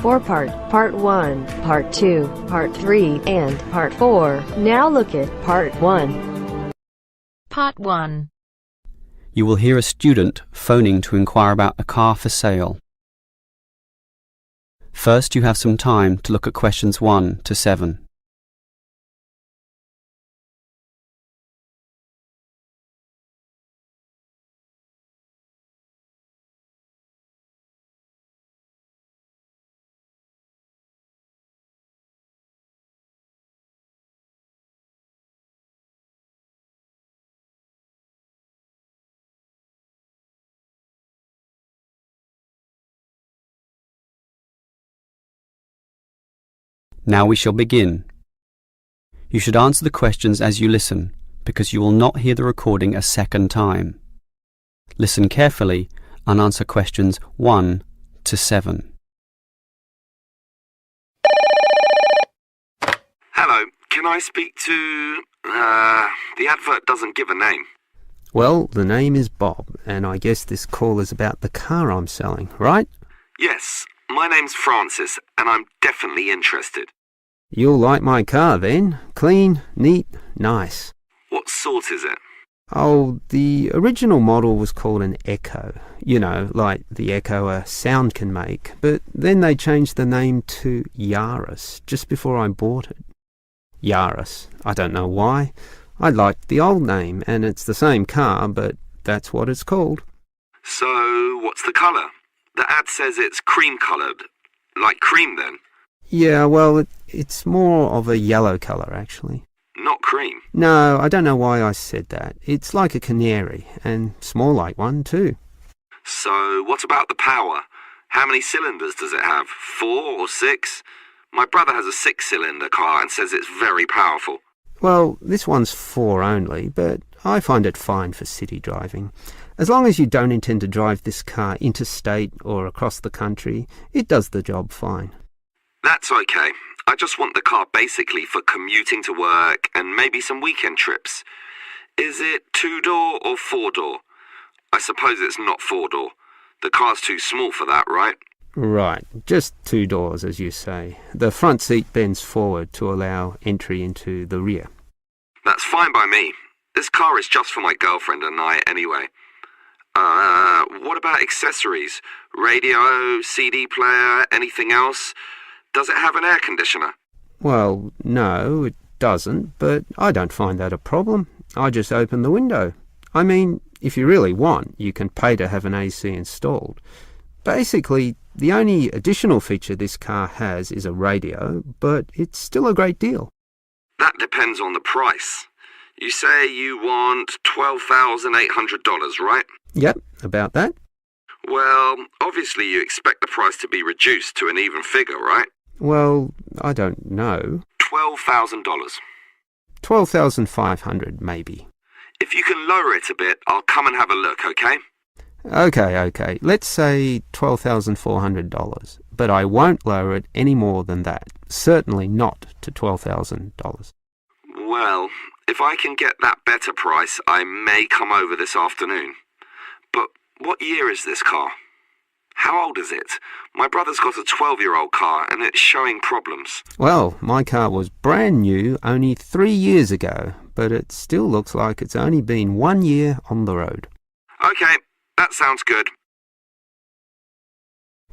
four-part, Part 1, Part 2, Part 3, and Part 4. Now look at Part 1. Part 1. You will hear a student phoning to inquire about a car for sale. First, you have some time to look at questions 1 to 7. Now we shall begin. You should answer the questions as you listen, because you will not hear the recording a second time. Listen carefully and answer questions 1 to 7. Hello, can I speak to... the advert doesn't give a name. Well, the name is Bob, and I guess this call is about the car I'm selling, right? Yes, my name's Francis, and I'm definitely interested. You'll like my car then. Clean, neat, nice. What sort is it? Oh, the original model was called an Echo. You know, like the echo a sound can make. But then they changed the name to Yaris just before I bought it. Yaris. I don't know why. I liked the old name, and it's the same car, but that's what it's called. So, what's the colour? The ad says it's cream-coloured. Like cream, then? Yeah, well, it's more of a yellow colour, actually. Not cream? No, I don't know why I said that. It's like a canary, and small like one, too. So, what about the power? How many cylinders does it have? 4 or 6? My brother has a 6-cylinder car and says it's very powerful. Well, this one's 4 only, but I find it fine for city driving. As long as you don't intend to drive this car interstate or across the country, it does the job fine. That's okay. I just want the car basically for commuting to work and maybe some weekend trips. Is it 2-door or 4-door? I suppose it's not 4-door. The car's too small for that, right? Right, just 2 doors, as you say. The front seat bends forward to allow entry into the rear. That's fine by me. This car is just for my girlfriend and I anyway. What about accessories? Radio, CD player, anything else? Does it have an air conditioner? Well, no, it doesn't, but I don't find that a problem. I just open the window. I mean, if you really want, you can pay to have an AC installed. Basically, the only additional feature this car has is a radio, but it's still a great deal. That depends on the price. You say you want $12,800, right? Yep, about that. Well, obviously you expect the price to be reduced to an even figure, right? Well, I don't know. $12,000. $12,500, maybe. If you can lower it a bit, I'll come and have a look, okay? Okay. Let's say $12,400, but I won't lower it any more than that. Certainly not to $12,000. Well, if I can get that better price, I may come over this afternoon. But what year is this car? How old is it? My brother's got a 12-year-old car and it's showing problems. Well, my car was brand new only 3 years ago, but it still looks like it's only been 1 year on the road. Okay, that sounds good.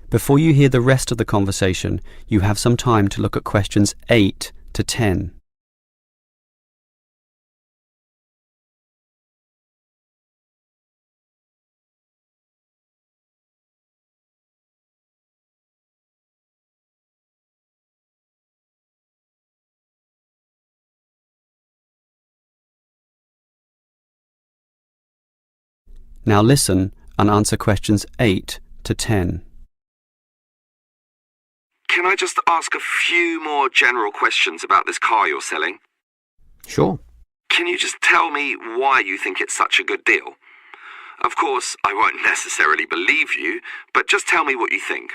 Before you hear the rest of the conversation, you have some time to look at questions 8 to 10. Now listen and answer questions 8 to 10. Can I just ask a few more general questions about this car you're selling? Sure. Can you just tell me why you think it's such a good deal? Of course, I won't necessarily believe you, but just tell me what you think.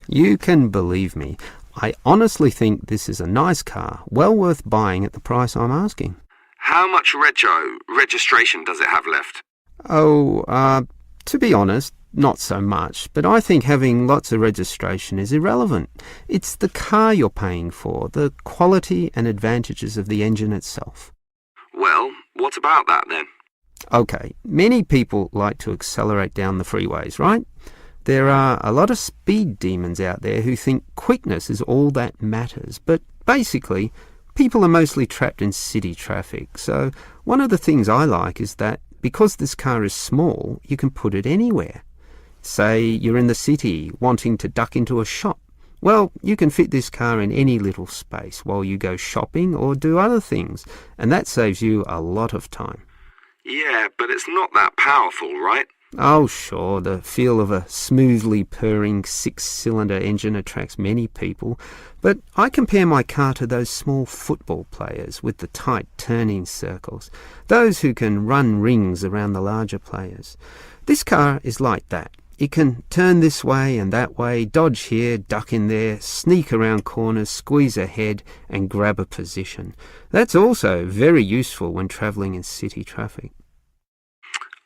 You can believe me. I honestly think this is a nice car, well worth buying at the price I'm asking. How much registration does it have left? Oh, to be honest, not so much, but I think having lots of registration is irrelevant. It's the car you're paying for, the quality and advantages of the engine itself. Well, what about that then? Okay, many people like to accelerate down the freeways, right? There are a lot of speed demons out there who think quickness is all that matters, but basically, people are mostly trapped in city traffic. So one of the things I like is that because this car is small, you can put it anywhere. Say you're in the city wanting to duck into a shop. Well, you can fit this car in any little space while you go shopping or do other things, and that saves you a lot of time. Yeah, but it's not that powerful, right? Oh, sure, the feel of a smoothly purring six-cylinder engine attracts many people, but I compare my car to those small football players with the tight turning circles, those who can run rings around the larger players. This car is like that. It can turn this way and that way, dodge here, duck in there, sneak around corners, squeeze ahead and grab a position. That's also very useful when travelling in city traffic.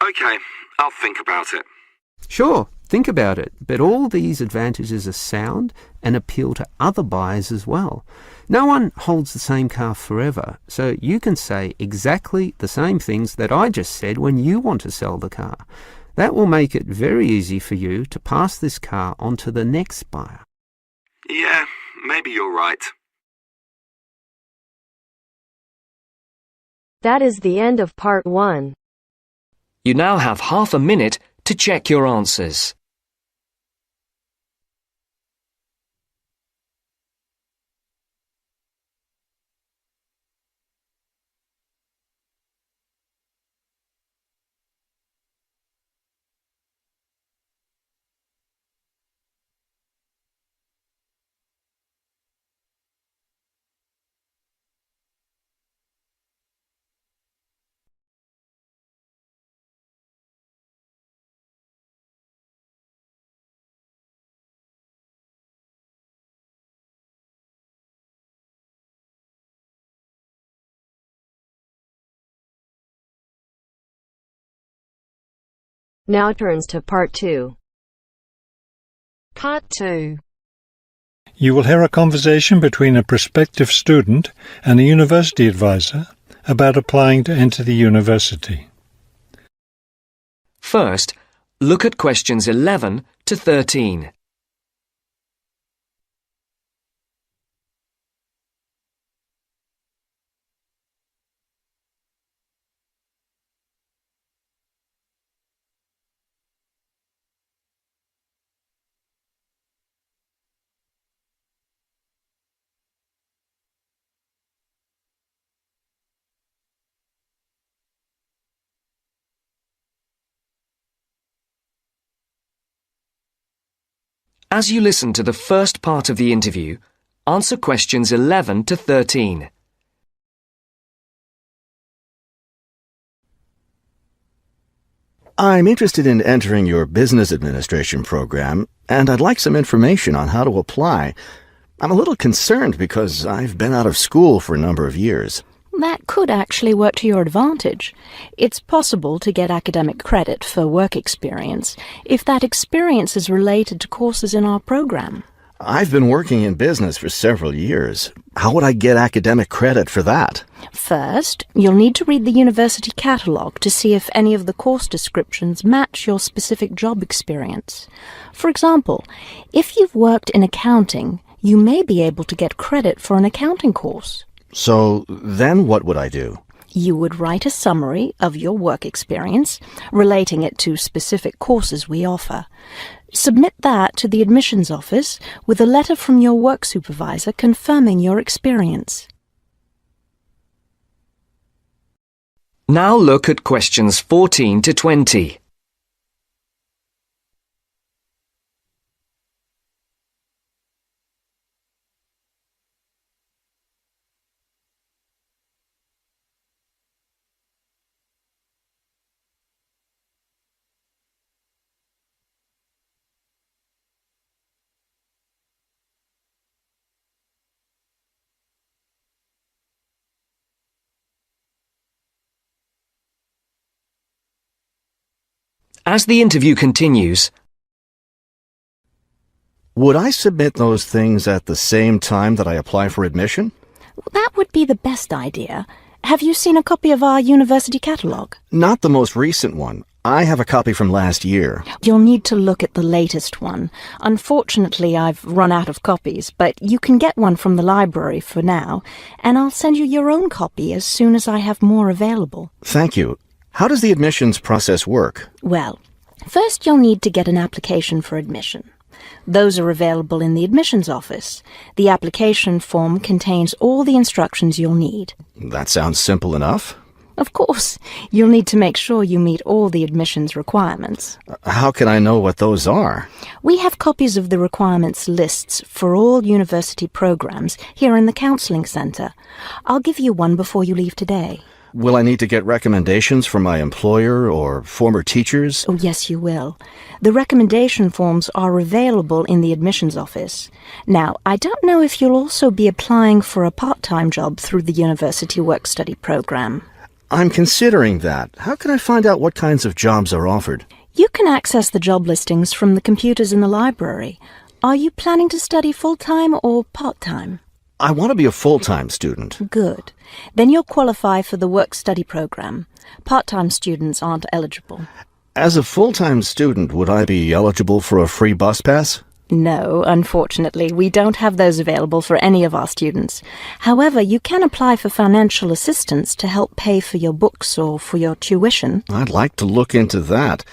Okay, I'll think about it. Sure, think about it, but all these advantages are sound and appeal to other buyers as well. No one holds the same car forever, so you can say exactly the same things that I just said when you want to sell the car. That will make it very easy for you to pass this car on to the next buyer. Yeah, maybe you're right. That is the end of part 1. You now have half a minute to check your answers. Now turns to part 2. Part 2. You will hear a conversation between a prospective student and a university advisor about applying to enter the university. First, look at questions 11 to 13. As you listen to the first part of the interview, answer questions 11 to 13. I'm interested in entering your business administration program, and I'd like some information on how to apply. I'm a little concerned because I've been out of school for a number of years. That could actually work to your advantage. It's possible to get academic credit for work experience if that experience is related to courses in our program. I've been working in business for several years. How would I get academic credit for that? First, you'll need to read the university catalogue to see if any of the course descriptions match your specific job experience. For example, if you've worked in accounting, you may be able to get credit for an accounting course. So then what would I do? You would write a summary of your work experience, relating it to specific courses we offer. Submit that to the admissions office with a letter from your work supervisor confirming your experience. Now look at questions 14 to 20. As the interview continues, Would I submit those things at the same time that I apply for admission? That would be the best idea. Have you seen a copy of our university catalogue? Not the most recent one. I have a copy from last year. You'll need to look at the latest one. Unfortunately, I've run out of copies, but you can get one from the library for now, and I'll send you your own copy as soon as I have more available. Thank you. How does the admissions process work? Well, first you'll need to get an application for admission. Those are available in the admissions office. The application form contains all the instructions you'll need. That sounds simple enough. Of course, you'll need to make sure you meet all the admissions requirements. How can I know what those are? We have copies of the requirements lists for all university programs here in the counselling centre. I'll give you one before you leave today. Will I need to get recommendations from my employer or former teachers? Oh, yes, you will. The recommendation forms are available in the admissions office. Now, I don't know if you'll also be applying for a part-time job through the university work-study programme. I'm considering that. How can I find out what kinds of jobs are offered? You can access the job listings from the computers in the library. Are you planning to study full-time or part-time? I want to be a full-time student. Good. Then you'll qualify for the work-study program. Part-time students aren't eligible. As a full-time student, would I be eligible for a free bus pass? No, unfortunately, we don't have those available for any of our students. However, you can apply for financial assistance to help pay for your books or for your tuition. I'd like to look into that.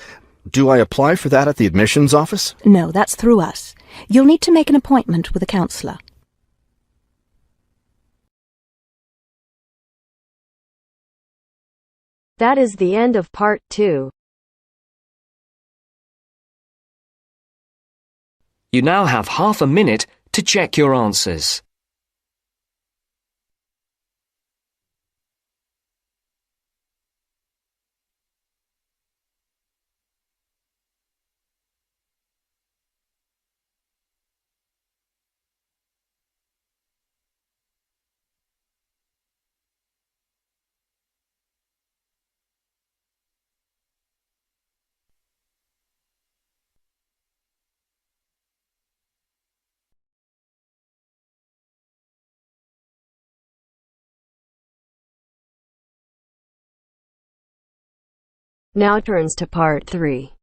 Do I apply for that at the admissions office? No, that's through us. You'll need to make an appointment with a counsellor. That is the end of part 2. you now have half a minute to check your answers. Now turns to part 3.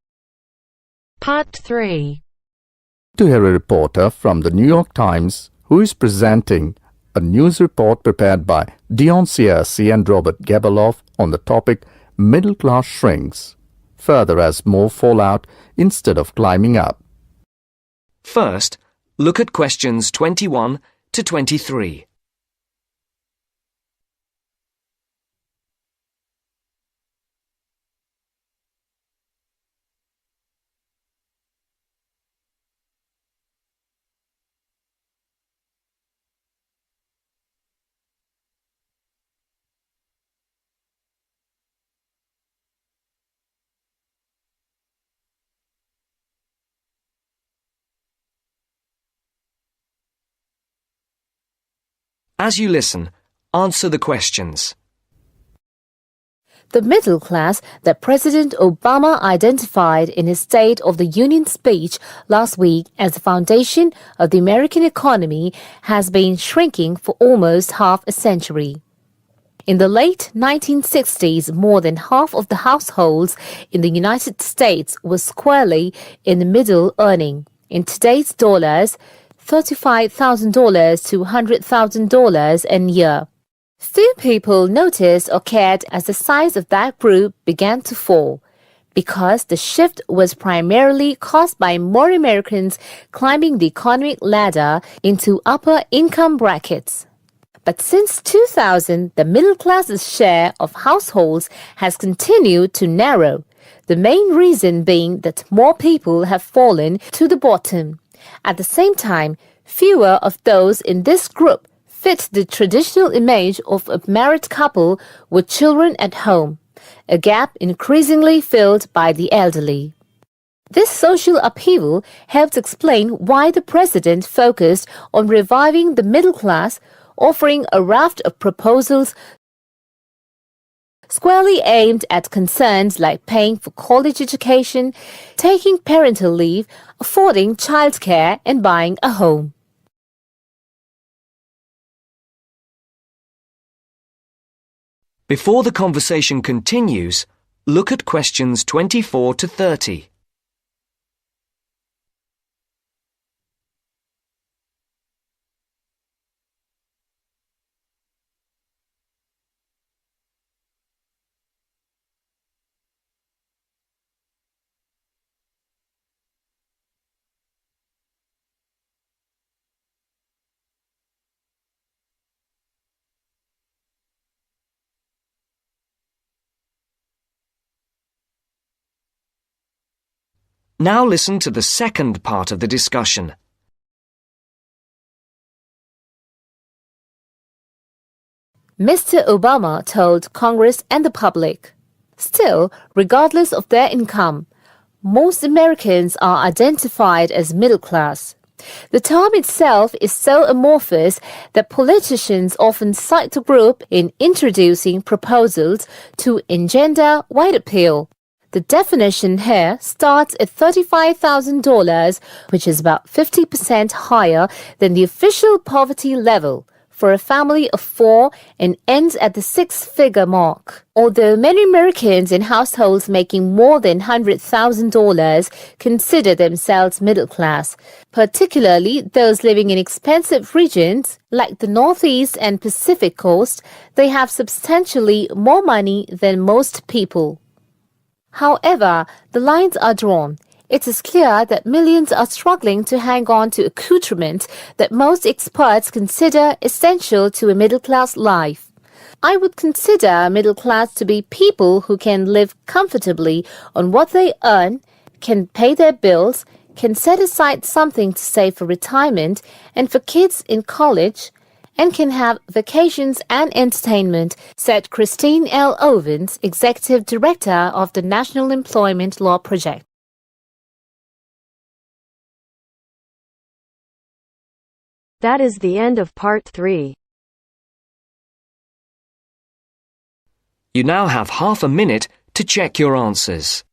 Part 3. To hear a reporter from the New York Times who is presenting a news report prepared by Dion Searcy and Robert Gebeloff on the topic Middle Class Shrinks, further as more fall out instead of climbing up. First, look at questions 21 to 23. As you listen, answer the questions. The middle class that President Obama identified in his State of the Union speech last week as the foundation of the American economy has been shrinking for almost half a century. In the late 1960s, more than half of the households in the United States were squarely in the middle earning, in today's dollars, $35,000 to $100,000 a year. Few people noticed or cared as the size of that group began to fall, because the shift was primarily caused by more Americans climbing the economic ladder into upper income brackets. But since 2000, the middle class's share of households has continued to narrow, the main reason being that more people have fallen to the bottom. At the same time, fewer of those in this group fit the traditional image of a married couple with children at home, a gap increasingly filled by the elderly. This social upheaval helps explain why the president focused on reviving the middle class, offering a raft of proposals squarely aimed at concerns like paying for college education, taking parental leave, affording childcare, and buying a home. Before the conversation continues, look at questions 24 to 30. Now listen to the second part of the discussion. Mr. Obama told Congress and the public, "Still, regardless of their income, most Americans are identified as middle class. The term itself is so amorphous that politicians often cite the group in introducing proposals to engender wide appeal. The definition here starts at $35,000, which is about 50% higher than the official poverty level for a family of 4 and ends at the 6-figure mark. Although many Americans in households making more than $100,000 consider themselves middle class, particularly those living in expensive regions like the Northeast and Pacific Coast, they have substantially more money than most people. However, the lines are drawn. It is clear that millions are struggling to hang on to accoutrement that most experts consider essential to a middle-class life. I would consider middle class to be people who can live comfortably on what they earn, can pay their bills, can set aside something to save for retirement and for kids in college, and can have vacations and entertainment, said Christine L. Ovens, Executive Director of the National Employment Law Project. That is the end of part 3. You now have half a minute to check your answers.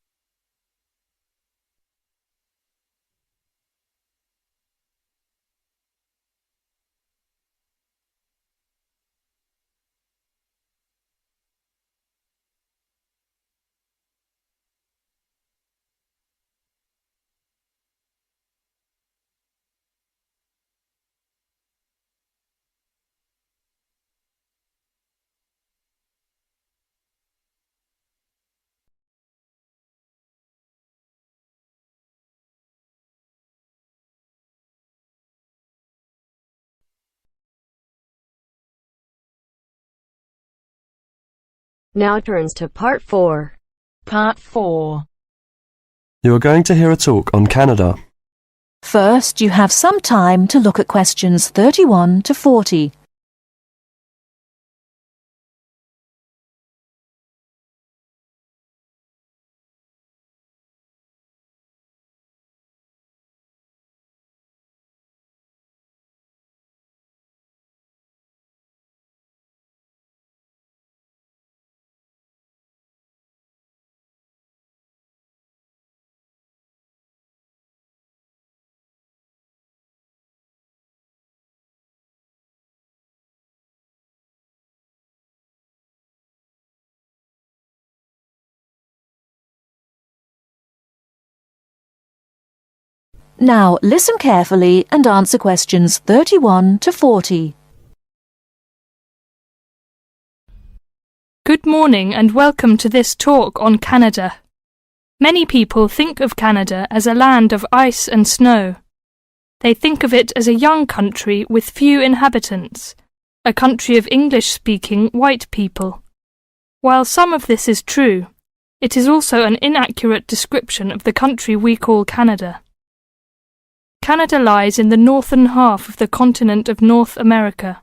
Now turns to part 4. Part 4. You are going to hear a talk on Canada. First, you have some time to look at questions 31 to 40. Now listen carefully and answer questions 31 to 40. Good morning and welcome to this talk on Canada. Many people think of Canada as a land of ice and snow. They think of it as a young country with few inhabitants, a country of English-speaking white people. While some of this is true, it is also an inaccurate description of the country we call Canada. Canada lies in the northern half of the continent of North America.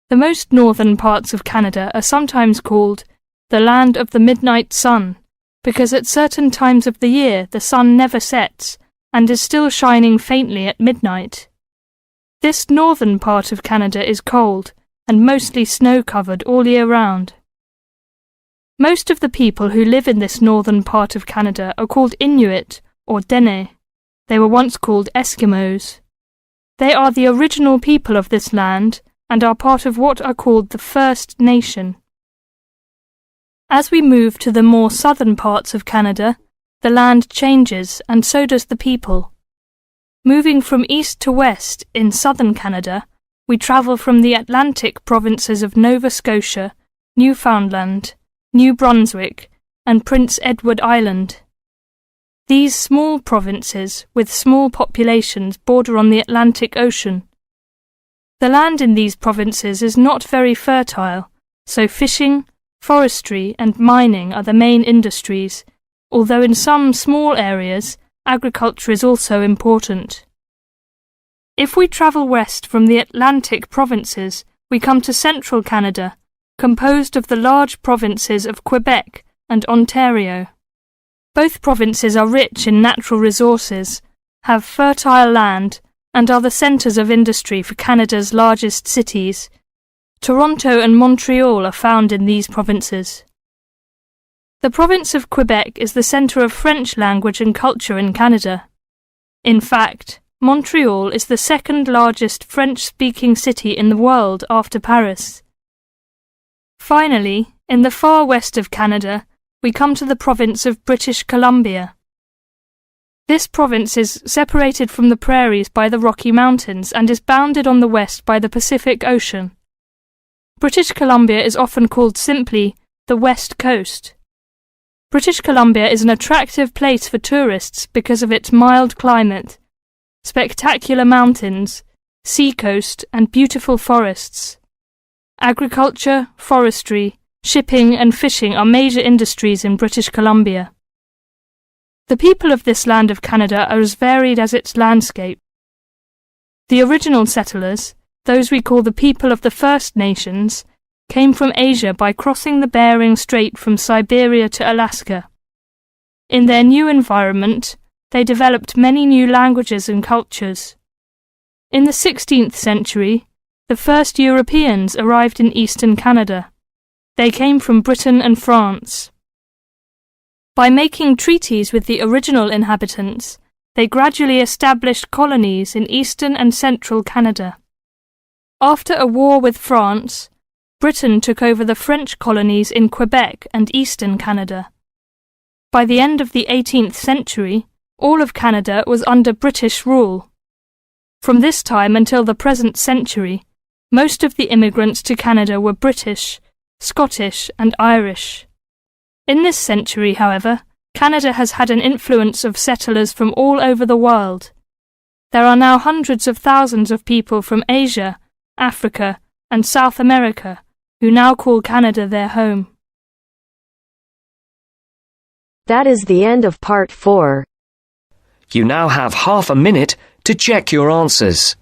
The most northern parts of Canada are sometimes called the land of the midnight sun, because at certain times of the year the sun never sets and is still shining faintly at midnight. This northern part of Canada is cold and mostly snow-covered all year round. Most of the people who live in this northern part of Canada are called Inuit or Dene. They were once called Eskimos. They are the original people of this land and are part of what are called the First Nation. As we move to the more southern parts of Canada, the land changes and so does the people. Moving from east to west in southern Canada, we travel from the Atlantic provinces of Nova Scotia, Newfoundland, New Brunswick, and Prince Edward Island. These small provinces, with small populations, border on the Atlantic Ocean. The land in these provinces is not very fertile, so fishing, forestry, and mining are the main industries, although in some small areas, agriculture is also important. If we travel west from the Atlantic provinces, we come to central Canada, composed of the large provinces of Quebec and Ontario. Both provinces are rich in natural resources, have fertile land, and are the centres of industry for Canada's largest cities. Toronto and Montreal are found in these provinces. The province of Quebec is the centre of French language and culture in Canada. In fact, Montreal is the second largest French-speaking city in the world after Paris. Finally, in the far west of Canada, we come to the province of British Columbia. This province is separated from the prairies by the Rocky Mountains and is bounded on the west by the Pacific Ocean. British Columbia is often called simply the West Coast. British Columbia is an attractive place for tourists because of its mild climate, spectacular mountains, seacoast, and beautiful forests. Agriculture, forestry, shipping and fishing are major industries in British Columbia. The people of this land of Canada are as varied as its landscape. The original settlers, those we call the people of the First Nations, came from Asia by crossing the Bering Strait from Siberia to Alaska. In their new environment, they developed many new languages and cultures. In the 16th century, the first Europeans arrived in eastern Canada. They came from Britain and France. By making treaties with the original inhabitants, they gradually established colonies in eastern and central Canada. After a war with France, Britain took over the French colonies in Quebec and eastern Canada. By the end of the 18th century, all of Canada was under British rule. From this time until the present century, most of the immigrants to Canada were British, Scottish, and Irish. In this century, however, Canada has had an influence of settlers from all over the world. There are now hundreds of thousands of people from Asia, Africa, and South America who now call Canada their home. That is the end of part 4. You now have half a minute to check your answers.